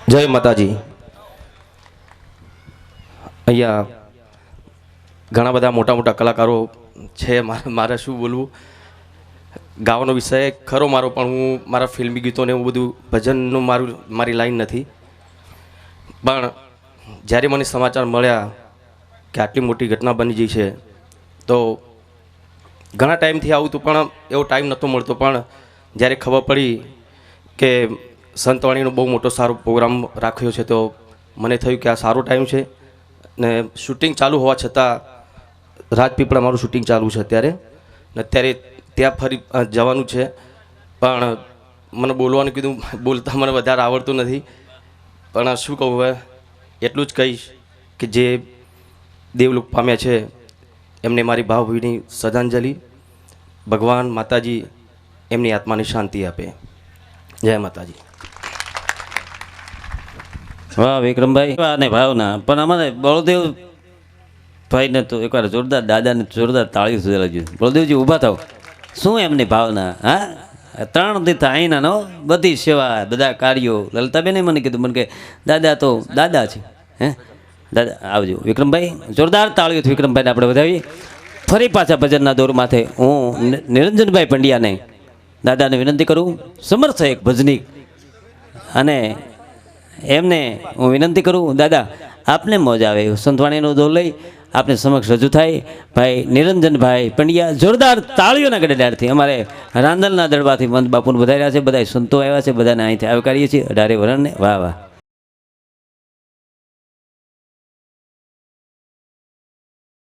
જય માતાજી. અહીંયા ઘણા બધા મોટા મોટા કલાકારો છે. મારે શું બોલવું, ગાવાનો વિષય ખરો મારો, પણ હું મારા ફિલ્મી ગીતોને એવું બધું ભજનનું મારી લાઈન નથી. પણ જ્યારે મને સમાચાર મળ્યા કે આટલી મોટી ઘટના બની ગઈ છે, તો ઘણા ટાઈમથી આવું હતું પણ એવો ટાઈમ નહોતો મળતો. પણ જ્યારે ખબર પડી કે સંતવાણીનો બહુ મોટો સારો પ્રોગ્રામ રાખ્યો છે, તો મને થયું કે આ સારો ટાઈમ છે. ને શૂટિંગ ચાલુ હોવા છતાં રાજપીપળા મારું શૂટિંગ ચાલુ છે અત્યારે, ને અત્યારે ત્યાં ફરી જવાનું છે. પણ મને બોલવાનું કીધું, બોલતા મને વધારે આવડતું નથી. પણ શું કહું, હવે એટલું જ કહીશ કે જે દેવલોક પામ્યા છે એમને મારી ભાવભીની શ્રદ્ધાંજલિ. ભગવાન માતાજી એમની આત્માને શાંતિ આપે. જય માતાજી. વાહ વિક્રમભાઈ, અને ભાવના પણ અમારે બળદેવ ભાઈને તો એકવાર જોરદાર, દાદાને જોરદાર તાળી સુધેલા જોઈએ. બળદેવજી ઊભા થાવ, શું એમની ભાવના! હા, 3 દિવસ અહીંના નો બધી સેવા, બધા કાર્યો. લલિતાબેને મને કીધું, મને કે દાદા તો દાદા છે. હે દાદા આવજો. વિક્રમભાઈ જોરદાર તાળીઓથી વિક્રમભાઈને આપણે વધાવીએ. ફરી પાછા ભજનના દોર માથે હું નિરંજનભાઈ પંડ્યાને દાદાને વિનંતી કરું, સમર્થ એક ભજનીક, અને એમને હું વિનંતી કરું, દાદા આપને મોજ આવે સંતવાણીનો દોર લઈ આપને સમક્ષ રજૂ થાય. ભાઈ નિરંજનભાઈ પંડ્યા જોરદાર તાળીઓના ગડગડાટથી અમારે રાંદલના દડવાથી મંદ બાપુને વધાર્યા છે. બધા સંતો આવ્યા છે, બધાને અહીંથી આવકારીએ છીએ. 18 વરણને વાહ વાહ.